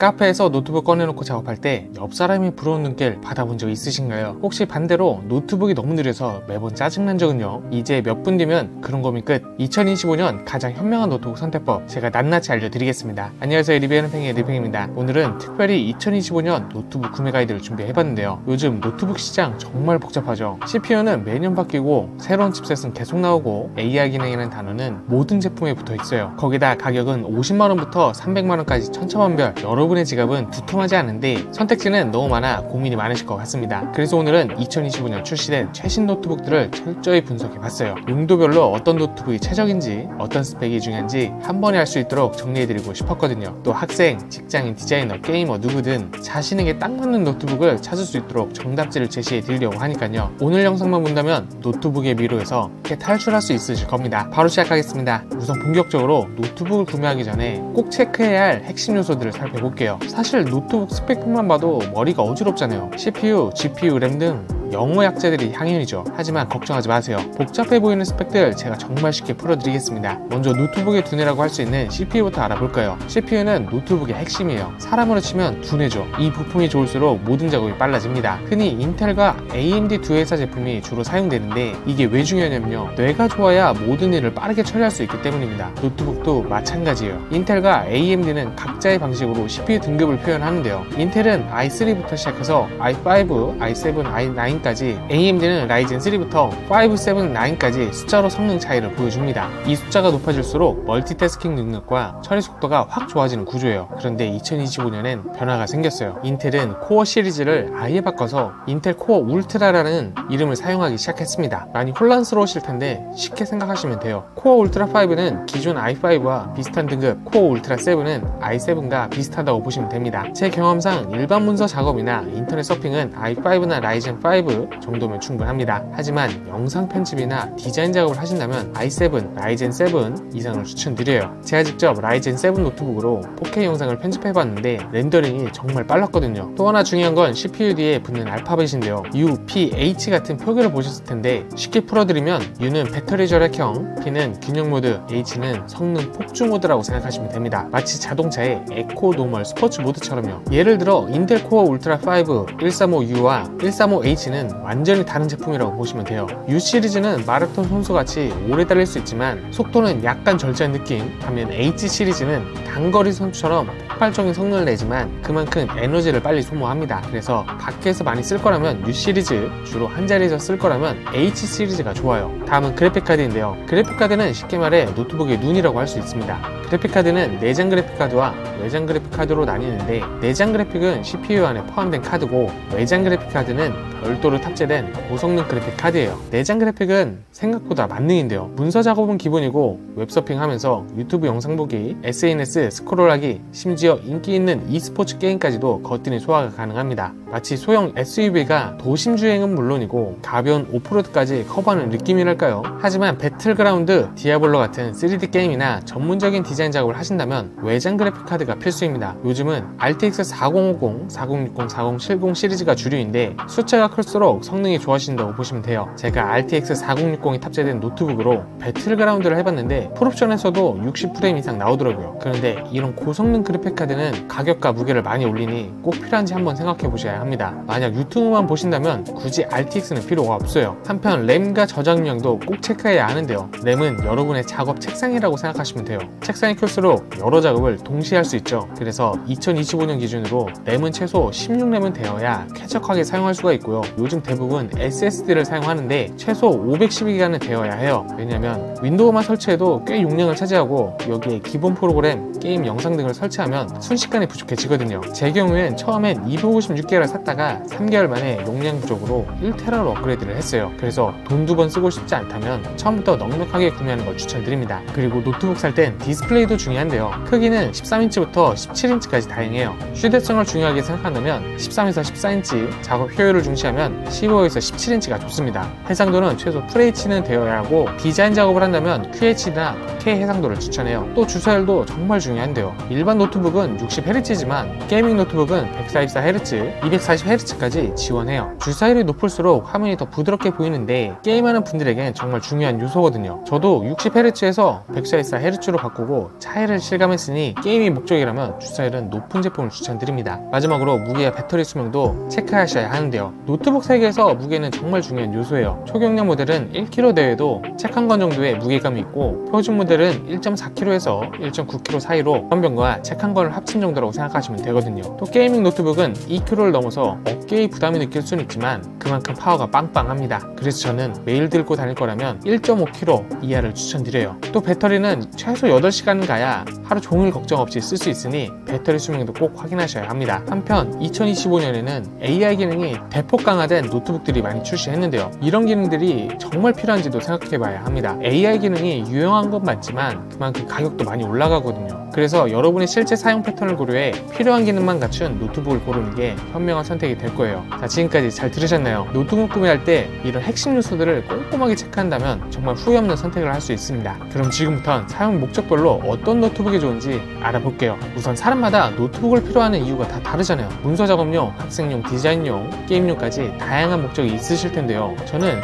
카페에서 노트북 꺼내놓고 작업할 때 옆 사람이 부러운 눈길 받아본 적 있으신가요? 혹시 반대로 노트북이 너무 느려서 매번 짜증난 적은요? 이제 몇 분 뒤면 그런 고민 끝. 2025년 가장 현명한 노트북 선택법 제가 낱낱이 알려드리겠습니다. 안녕하세요, 리뷰하는 팽이의 리팽입니다. 오늘은 특별히 2025년 노트북 구매 가이드를 준비해봤는데요. 요즘 노트북 시장 정말 복잡하죠. CPU는 매년 바뀌고 새로운 칩셋은 계속 나오고 AI 기능이라는 단어는 모든 제품에 붙어 있어요. 거기다 가격은 50만원부터 300만원까지 천차만별. 여러분의 지갑은 두툼하지 않은데 선택지는 너무 많아 고민이 많으실 것 같습니다. 그래서 오늘은 2025년 출시된 최신 노트북들을 철저히 분석해봤어요. 용도별로 어떤 노트북이 최적인지, 어떤 스펙이 중요한지 한 번에 알 수 있도록 정리해드리고 싶었거든요. 또 학생, 직장인, 디자이너, 게이머 누구든 자신에게 딱 맞는 노트북을 찾을 수 있도록 정답지를 제시해드리려고 하니까요. 오늘 영상만 본다면 노트북의 미로에서 이렇게 탈출할 수 있으실 겁니다. 바로 시작하겠습니다. 우선 본격적으로 노트북을 구매하기 전에 꼭 체크해야 할 핵심 요소들을 살펴볼게요. 사실 노트북 스펙만 봐도 머리가 어지럽잖아요. CPU, GPU, 램 등 영어 약자들이 향연이죠. 하지만 걱정하지 마세요. 복잡해 보이는 스펙들 제가 정말 쉽게 풀어드리겠습니다. 먼저 노트북의 두뇌라고 할 수 있는 CPU부터 알아볼까요? CPU는 노트북의 핵심이에요. 사람으로 치면 두뇌죠. 이 부품이 좋을수록 모든 작업이 빨라집니다. 흔히 인텔과 AMD 두 회사 제품이 주로 사용되는데 이게 왜 중요하냐면요, 뇌가 좋아야 모든 일을 빠르게 처리할 수 있기 때문입니다. 노트북도 마찬가지예요. 인텔과 AMD는 각자의 방식으로 CPU 등급을 표현하는데요. 인텔은 i3부터 시작해서 i5, i7, i9 까지, AMD는 라이젠 3부터 5, 7, 9까지 숫자로 성능 차이를 보여줍니다. 이 숫자가 높아질수록 멀티태스킹 능력과 처리 속도가 확 좋아지는 구조예요. 그런데 2025년엔 변화가 생겼어요. 인텔은 코어 시리즈를 아예 바꿔서 인텔 코어 울트라라는 이름을 사용하기 시작했습니다. 많이 혼란스러우실 텐데 쉽게 생각하시면 돼요. 코어 울트라 5는 기존 i5와 비슷한 등급, 코어 울트라 7은 i7과 비슷하다고 보시면 됩니다. 제 경험상 일반 문서 작업이나 인터넷 서핑은 i5나 라이젠 5 정도면 충분합니다. 하지만 영상 편집이나 디자인 작업을 하신다면 i7, 라이젠 7 이상을 추천드려요. 제가 직접 라이젠 7 노트북으로 4K 영상을 편집해봤는데 렌더링이 정말 빨랐거든요. 또 하나 중요한 건 CPU 뒤에 붙는 알파벳인데요. U, P, H 같은 표기를 보셨을 텐데 쉽게 풀어드리면 U는 배터리 절약형, P는 균형 모드, H는 성능 폭주 모드라고 생각하시면 됩니다. 마치 자동차의 에코, 노멀, 스포츠 모드처럼요. 예를 들어 인텔 코어 울트라 5 135U와 135H는 완전히 다른 제품이라고 보시면 돼요. U 시리즈는 마라톤 선수같이 오래 달릴 수 있지만 속도는 약간 절제한 느낌, 반면 H 시리즈는 단거리 선수처럼 폭발적인 성능을 내지만 그만큼 에너지를 빨리 소모합니다. 그래서 밖에서 많이 쓸 거라면 U 시리즈, 주로 한 자리에서 쓸 거라면 H 시리즈가 좋아요. 다음은 그래픽카드인데요. 그래픽카드는 쉽게 말해 노트북의 눈이라고 할 수 있습니다. 그래픽카드는 내장 그래픽카드와 외장 그래픽카드로 나뉘는데, 내장 그래픽은 CPU 안에 포함된 카드고 외장 그래픽카드는 별도로 탑재된 고성능 그래픽카드예요. 내장 그래픽은 생각보다 만능인데요. 문서 작업은 기본이고 웹서핑 하면서 유튜브 영상 보기, SNS 스크롤하기, 심지어 인기 있는 e스포츠 게임까지도 거뜬히 소화가 가능합니다. 마치 소형 SUV가 도심 주행은 물론이고 가벼운 오프로드까지 커버하는 느낌이랄까요. 하지만 배틀그라운드, 디아블로 같은 3D 게임이나 전문적인 디자인 작업을 하신다면 외장 그래픽카드가 필수입니다. 요즘은 RTX 4050, 4060, 4070 시리즈가 주류인데 숫자가 클수록 성능이 좋아진다고 보시면 돼요. 제가 RTX 4060이 탑재된 노트북으로 배틀그라운드를 해봤는데 풀옵션에서도 60프레임 이상 나오더라고요. 그런데 이런 고성능 그래픽카드는 가격과 무게를 많이 올리니 꼭 필요한지 한번 생각해 보셔야 합니다. 만약 유튜브만 보신다면 굳이 RTX는 필요가 없어요. 한편 램과 저장량도 꼭 체크해야 하는데요. 램은 여러분의 작업 책상이라고 생각하시면 돼요. 책상이 클수록 여러 작업을 동시에 할 수 있죠. 그래서 2025년 기준으로 램은 최소 16램은 되어야 쾌적하게 사용할 수가 있고요. 요즘 대부분 SSD를 사용하는데 최소 512기가는 되어야 해요. 왜냐면 윈도우만 설치해도 꽤 용량을 차지하고 여기에 기본 프로그램, 게임 영상 등을 설치하면 순식간에 부족해지거든요. 제 경우엔 처음엔 256기가를 샀다가 3개월 만에 용량 부족으로 1TB로 업그레이드를 했어요. 그래서 돈 두 번 쓰고 싶지 않다면 처음부터 넉넉하게 구매하는 걸 추천드립니다. 그리고 노트북 살 땐 디스플레이도 중요한데요. 크기는 13인치부터 17인치까지 다양해요. 휴대성을 중요하게 생각한다면 13에서 14인치, 작업 효율을 중시하면 한다면 15에서 17인치가 좋습니다. 해상도는 최소 FHD는 되어야 하고 디자인 작업을 한다면 QHD나 4K 해상도를 추천해요. 또 주사율도 정말 중요한데요. 일반 노트북은 60Hz지만 게이밍 노트북은 144Hz, 240Hz까지 지원해요. 주사율이 높을수록 화면이 더 부드럽게 보이는데 게임하는 분들에겐 정말 중요한 요소거든요. 저도 60Hz에서 144Hz로 바꾸고 차이를 실감했으니 게임이 목적이라면 주사율은 높은 제품을 추천드립니다. 마지막으로 무게와 배터리 수명도 체크하셔야 하는데요. 노트북 세계에서 무게는 정말 중요한 요소예요. 초경량 모델은 1kg 대회도 책 한 권 정도의 무게감이 있고 표준 모델은 1.4kg에서 1.9kg 사이로 변병과 책 한 권을 합친 정도라고 생각하시면 되거든요. 또 게이밍 노트북은 2kg를 넘어서 어깨의 부담이 느낄 수는 있지만 그만큼 파워가 빵빵합니다. 그래서 저는 매일 들고 다닐 거라면 1.5kg 이하를 추천드려요. 또 배터리는 최소 8시간은 가야 하루 종일 걱정 없이 쓸 수 있으니 배터리 수명도 꼭 확인하셔야 합니다. 한편 2025년에는 AI 기능이 대폭 강화된 노트북들이 많이 출시했는데요. 이런 기능들이 정말 필요한지도 생각해 봐야 합니다. AI 기능이 유용한 건 맞지만 그만큼 가격도 많이 올라가거든요. 그래서 여러분의 실제 사용 패턴을 고려해 필요한 기능만 갖춘 노트북을 고르는 게 현명한 선택이 될 거예요. 자, 지금까지 잘 들으셨나요? 노트북 구매할 때 이런 핵심 요소들을 꼼꼼하게 체크한다면 정말 후회 없는 선택을 할 수 있습니다. 그럼 지금부터는 사용 목적별로 어떤 노트북이 좋은지 알아볼게요. 우선 사람마다 노트북을 필요하는 이유가 다 다르잖아요. 문서 작업용, 학생용, 디자인용, 게임용까지 다양한 목적이 있으실 텐데요. 저는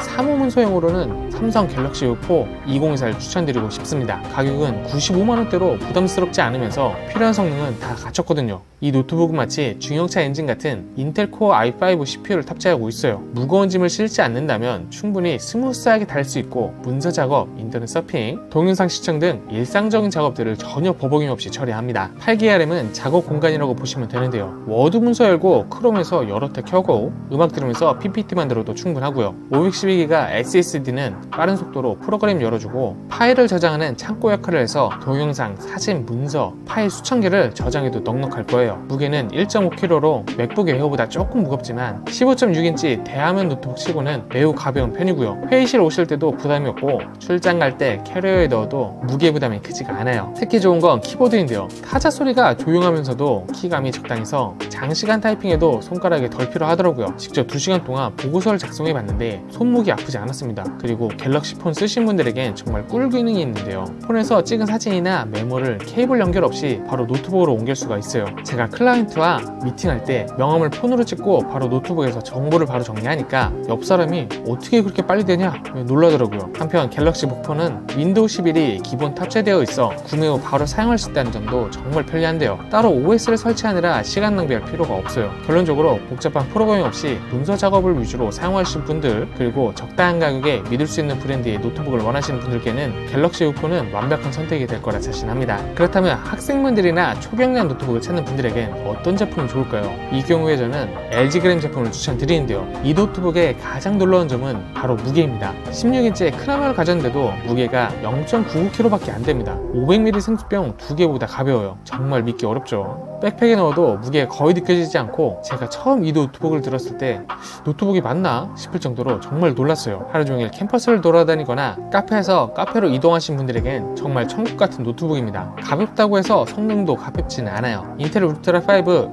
사무문서용으로는 삼성 갤럭시 U4 2024를 추천드리고 싶습니다. 가격은 95만원대로 부담스럽지 않으면서 필요한 성능은 다 갖췄거든요. 이 노트북은 마치 중형차 엔진 같은 인텔 코어 i5 CPU를 탑재하고 있어요. 무거운 짐을 실지 않는다면 충분히 스무스하게 달 수 있고 문서 작업, 인터넷 서핑, 동영상 시청 등 일상적인 작업들을 전혀 버벅임 없이 처리합니다. 8기가램은 작업 공간이라고 보시면 되는데요. 워드 문서 열고 크롬에서 여러 탭 켜고 음악 들으면서 PPT 만들어도 충분하고요. 512기가 SSD는 빠른 속도로 프로그램 열어주고 파일을 저장하는 창고 역할을 해서 동영상, 사진, 문서, 파일 수천 개를 저장해도 넉넉할 거예요. 무게는 1.5kg로 맥북 에어보다 조금 무겁지만 15.6인치 대화면 노트북 치고는 매우 가벼운 편이고요. 회의실 오실 때도 부담이 없고 출장 갈 때 캐리어에 넣어도 무게 부담이 크지가 않아요. 특히 좋은 건 키보드인데요. 타자 소리가 조용하면서도 키감이 적당해서 장시간 타이핑에도 손가락이 덜 필요하더라고요. 직접 2시간 동안 보고서를 작성해 봤는데 손목이 아프지 않았습니다. 그리고 갤럭시 폰 쓰신 분들에겐 정말 꿀 기능이 있는데요. 폰에서 찍은 사진이나 메모를 케이블 연결 없이 바로 노트북으로 옮길 수가 있어요. 제가 클라이언트와 미팅할 때 명함을 폰으로 찍고 바로 노트북에서 정보를 바로 정리하니까 옆 사람이 어떻게 그렇게 빨리 되냐 놀라더라고요. 한편 갤럭시 북폰은 윈도우 11이 기본 탑재되어 있어 구매 후 바로 사용할 수 있다는 점도 정말 편리한데요. 따로 OS를 설치하느라 시간 낭비할 필요가 없어요. 결론적으로 복잡한 프로그램 없이 문서 작업을 위주로 사용하시는 분들, 그리고 적당한 가격에 믿을 수 있는 브랜드의 노트북을 원하시는 분들께는 갤럭시 U4는 완벽한 선택이 될 거라 자신합니다. 그렇다면 학생분들이나 초경량 노트북을 찾는 분들에겐 어떤 제품이 좋을까요? 이 경우에 저는 LG 그램 제품을 추천드리는데요. 이 노트북의 가장 놀라운 점은 바로 무게입니다. 16인치의 큰 화면을 가졌는데도 무게가 0.99kg 밖에 안 됩니다. 500ml 생수병 2개보다 가벼워요. 정말 믿기 어렵죠. 백팩에 넣어도 무게가 거의 느껴지지 않고 제가 처음 이 노트북을 들었을 때 노트북이 맞나 싶을 정도로 정말 놀랐어요. 하루 종일 캠퍼스를 돌아다니거나 카페에서 카페로 이동하신 분들에겐 정말 천국 같은 노트북입니다. 가볍다고 해서 성능도 가볍지는 않아요. 인텔 울트라 5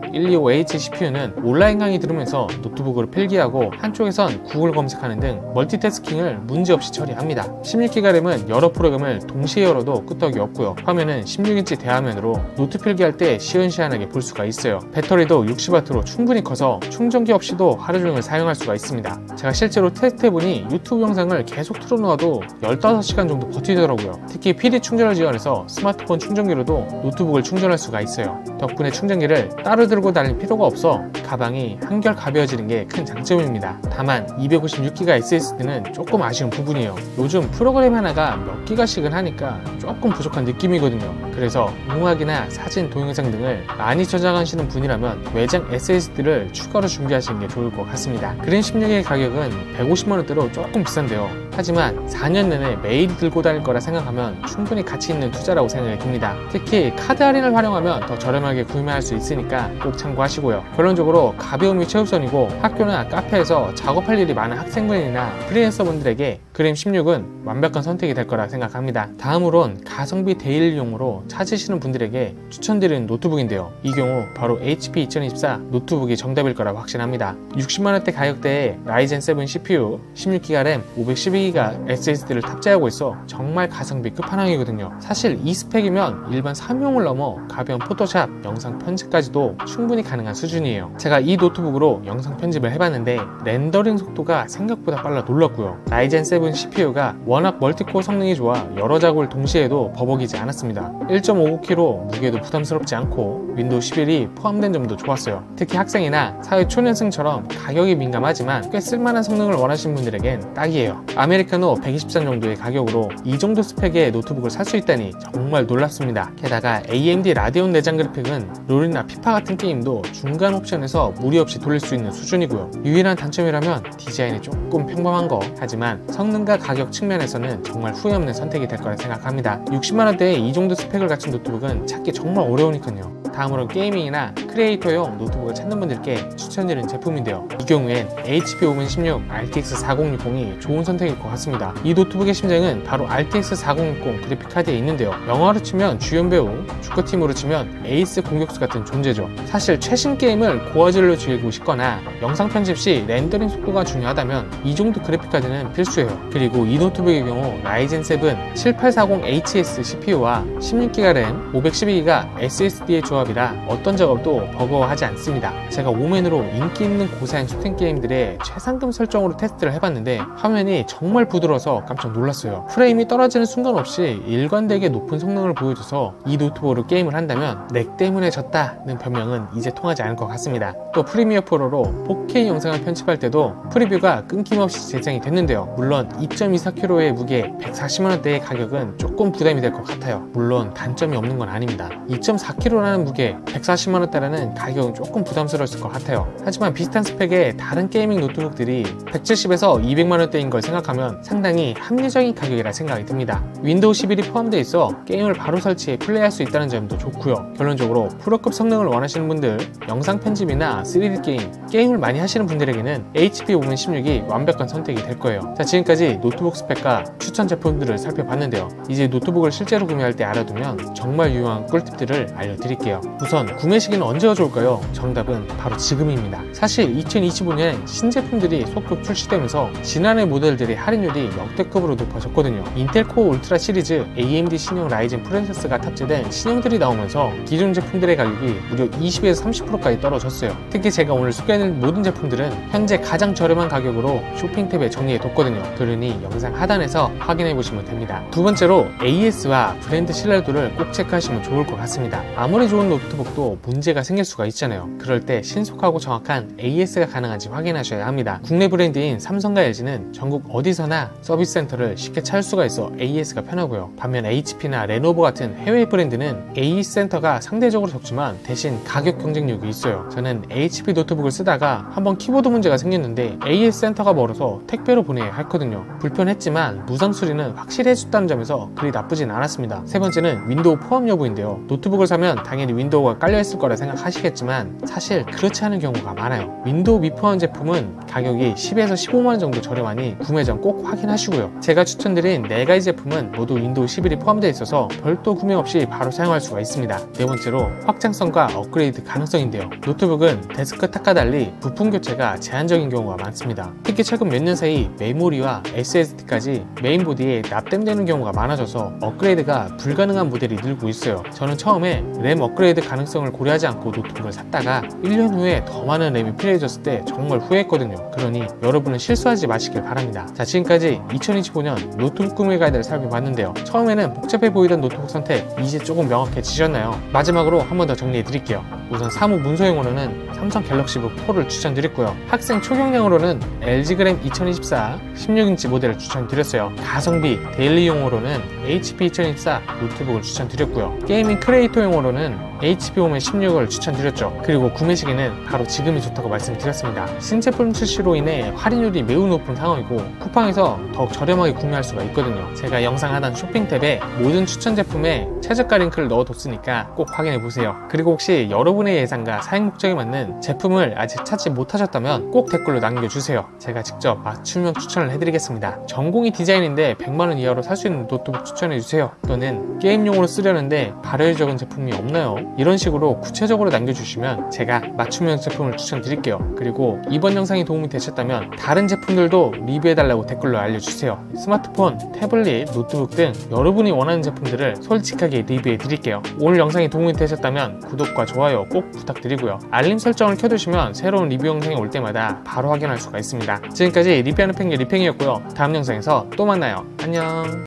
125H CPU는 온라인 강의 들으면서 노트북으로 필기하고 한쪽에선 구글 검색하는 등 멀티태스킹을 문제없이 처리합니다. 16기가 램은 여러 프로그램을 동시에 열어도 끄떡이 없고요. 화면은 16인치 대화면으로 노트 필기할 때 시원시원하게 볼 수가 있어요. 배터리도 60W로 충분히 커서 충전기 없이도 하루 종일 사용할 수가 있습니다. 제가 실제로 테스트해보니 유튜브 영상을 계속 틀어놓아도 15시간 정도 버티더라고요. 특히 PD 충전을 지원해서 스마트폰 충전기로도 노트북을 충전할 수가 있어요. 덕분에 충전기를 따로 들고 다닐 필요가 없어 가방이 한결 가벼워지는 게 큰 장점입니다. 다만 256기가 SSD는 조금 아쉬운 부분이에요. 요즘 프로그램 하나가 몇 기가씩은 하니까 조금 부족한 느낌이거든요. 그래서 음악이나 사진, 동영상 등을 많이 저장하시는 분이라면 외장 SSD를 추가로 준비하시는 게 좋을 것 같습니다. 그린 16의 가격은 150만원대로 조금 비싼데요. 하지만 4년 내내 매일 들고 다닐 거라 생각하면 충분히 가치 있는 투자라고 생각이 듭니다. 특히 카드 할인을 활용하면 더 저렴하게 구매할 수 있으니까 꼭 참고하시고요. 결론적으로 가벼움이 최우선이고 학교나 카페에서 작업할 일이 많은 학생분이나 프리랜서분들에게 그램 16은 완벽한 선택이 될 거라 생각합니다. 다음으론 가성비 데일리용으로 찾으시는 분들에게 추천드리는 노트북인데요. 이 경우 바로 HP 2024 노트북이 정답일 거라고 확신합니다. 60만원대 가격대에 라이젠 7 CPU, 16GB 램, 512GB SSD를 탑재하고 있어 정말 가성비 끝판왕이거든요. 사실 이 스펙이면 일반 사무용을 넘어 가벼운 포토샵, 영상 편집까지도 충분히 가능한 수준이에요. 제가 이 노트북으로 영상 편집을 해봤는데 렌더링 속도가 생각보다 빨라 놀랐고요. 라이젠 7 CPU가 워낙 멀티코어 성능이 좋아 여러 작업을 동시에 해도 버벅이지 않았습니다. 1.59kg 무게도 부담스럽지 않고 윈도우 11이 포함된 점도 좋았어요. 특히 학생이나 사회 초년생처럼 가격이 민감하지만 꽤 쓸만한 성능을 원하시는 분들에겐 딱이에요. 아메리카노 123 정도의 가격으로 이 정도 스펙의 노트북을 살 수 있다니 정말 놀랍습니다. 게다가 AMD 라데온 내장 그래픽은 롤이나 피파 같은 게임도 중간 옵션에서 무리 없이 돌릴 수 있는 수준이고요. 유일한 단점이라면 디자인이 조금 평범한 거, 하지만 성능과 가격 측면에서는 정말 후회 없는 선택이 될 거라 생각합니다. 60만원대에 이 정도 스펙을 갖춘 노트북은 찾기 정말 어려우니까요. 다음으로는 게이밍이나 크리에이터용 노트북을 찾는 분들께 추천드리는 제품인데요. 이 경우엔 HP 오븐 16 RTX 4060이 좋은 선택일 것 같습니다. 이 노트북의 심장은 바로 RTX 4060 그래픽카드에 있는데요. 영화로 치면 주연 배우, 축구팀으로 치면 에이스 공격수 같은 존재죠. 사실 최신 게임을 고화질로 즐기고 싶거나 영상 편집 시 렌더링 속도가 중요하다면 이 정도 그래픽카드는 필수예요. 그리고 이 노트북의 경우 라이젠 7 7840HS CPU와 16GB 램, 512GB SSD의 조합이라 어떤 작업도 버거워하지 않습니다. 제가 오맨으로 인기 있는 고사양 슈팅 게임들의 최상급 설정으로 테스트를 해봤는데 화면이 정말 부드러워서 깜짝 놀랐어요. 프레임이 떨어지는 순간 없이 일관되게 높은 성능을 보여줘서 이 노트북으로 게임을 한다면 렉 때문에 졌다는 변명은 이제 통하지 않을 것 같습니다. 또 프리미어 프로로 4K 영상을 편집할 때도 프리뷰가 끊김없이 제작이 됐는데요. 물론 2.24kg의 무게 140만원대의 가격은 조금 부담이 될 것 같아요. 물론 단점이 없는 건 아닙니다. 2.4kg라는 무게 140만원대라는 가격은 조금 부담스러웠을 것 같아요. 하지만 비슷한 스펙의 다른 게이밍 노트북들이 170에서 200만원대인 걸 생각하면 상당히 합리적인 가격이라 생각이 듭니다. 윈도우 11이 포함되어 있어 게임을 바로 설치해 플레이할 수 있다는 점도 좋고요. 결론적으로 프로급 성능을 원하시는 분들, 영상 편집이나 3D 게임을 많이 하시는 분들에게는 HP 오븐 16이 완벽한 선택이 될 거예요. 자, 지금까지 노트북 스펙과 추천 제품들을 살펴봤는데요. 이제 노트북을 실제로 구매할 때 알아두면 정말 유용한 꿀팁들을 알려드릴게요. 우선 구매 시기는 언제가 좋을까요? 정답은 바로 지금입니다. 사실 2025년 신제품들이 속속 출시되면서 지난해 모델들의 할인율이 역대급으로 높아졌거든요. 인텔 코어 울트라 시리즈, AMD 신형 라이젠 프랜세스가 탑재된 신형들이 나오면서 기존 제품들의 가격이 무려 20에서 30%까지 떨어졌어요. 특히 제가 오늘 소개하는 모든 제품들은 현재 가장 저렴한 가격으로 쇼핑 탭에 정리해뒀거든요. 그러니 영상 하단에서 확인해보시면 됩니다. 두 번째로 AS와 브랜드 신뢰도를 꼭 체크하시면 좋을 것 같습니다. 아무리 좋은 노트북도 문제가 생길 수가 있잖아요. 그럴 때 신속하고 정확한 AS가 가능한지 확인하셔야 합니다. 국내 브랜드인 삼성과 LG는 전국 어디서나 서비스 센터를 쉽게 찾을 수가 있어 AS가 편하고요. 반면 HP나 레노버 같은 해외 브랜드는 AS 센터가 상대적으로 적지만 대신 가격 경쟁력이 있어요. 저는 HP 노트북을 쓰다가 한번 키보드 문제가 생겼는데 AS 센터가 멀어서 택배로 보내야 했거든요. 불편했지만 무상 수리는 확실히 해줬다는 점에서 그리 나쁘진 않았습니다. 세 번째는 윈도우 포함 여부인데요. 노트북을 사면 당연히 윈도우가 깔려있을 거라 생각하시겠지만 사실 그렇지 않은 경우가 많아요. 윈도우 미포함 제품은 가격이 10에서 15만원 정도 저렴하니 구매 전 꼭 확인하시고요. 제가 추천드린 4가지 제품은 모두 윈도우 11이 포함되어 있어서 별도 구매 없이 바로 사용할 수가 있습니다. 네 번째로 확장성과 업그레이드 가능성인데요. 노트북은 데스크탑과 달리 부품 교체가 제한적인 경우가 많습니다. 특히 최근 몇 년 사이 메모리와 SSD까지 메인보드에 납땜되는 경우가 많아져서 업그레이드가 불가능한 모델이 늘고 있어요. 저는 처음에 램 업그레이드 가능성을 고려하지 않고 노트북을 샀다가 1년 후에 더 많은 램이 필요해졌을 때 정말 후회했거든요. 그러니 여러분은 실수하지 마시길 바랍니다. 자, 지금까지 2025년 노트북 구매 가이드를 살펴봤는데요. 처음에는 복잡해 보이던 노트북 선택 이제 조금 명확해지셨나요? 마지막으로 한 번 더 정리해 드릴게요. 우선 사무 문서용으로는 삼성 갤럭시북 4를 추천드렸고요. 학생 초경량으로는 LG 그램 2024 16인치 모델을 추천드렸어요. 가성비 데일리용으로는 HP 2024 노트북을 추천드렸고요. 게이밍 크리에이터용으로는 HP홈의 16을 추천드렸죠. 그리고 구매 시기는 바로 지금이 좋다고 말씀드렸습니다. 신제품 출시로 인해 할인율이 매우 높은 상황이고 쿠팡에서 더욱 저렴하게 구매할 수가 있거든요. 제가 영상 하단 쇼핑 탭에 모든 추천 제품에 최저가 링크를 넣어뒀으니까 꼭 확인해보세요. 그리고 혹시 여러분의 예상과 사용 목적에 맞는 제품을 아직 찾지 못하셨다면 꼭 댓글로 남겨주세요. 제가 직접 맞춤형 추천을 해드리겠습니다. 전공이 디자인인데 100만원 이하로 살 수 있는 노트북 추천해주세요. 또는 게임용으로 쓰려는데 발열이 적은 제품이 없나요? 이런 식으로 구체적으로 남겨주시면 제가 맞춤형 제품을 추천드릴게요. 그리고 이번 영상이 도움이 되셨다면 다른 제품들도 리뷰해달라고 댓글로 알려주세요. 스마트폰, 태블릿, 노트북 등 여러분이 원하는 제품들을 솔직하게 리뷰해드릴게요. 오늘 영상이 도움이 되셨다면 구독과 좋아요 꼭 부탁드리고요. 알림 설정을 켜두시면 새로운 리뷰 영상이 올 때마다 바로 확인할 수가 있습니다. 지금까지 리뷰하는 펭귄 리팽이었고요. 다음 영상에서 또 만나요. 안녕.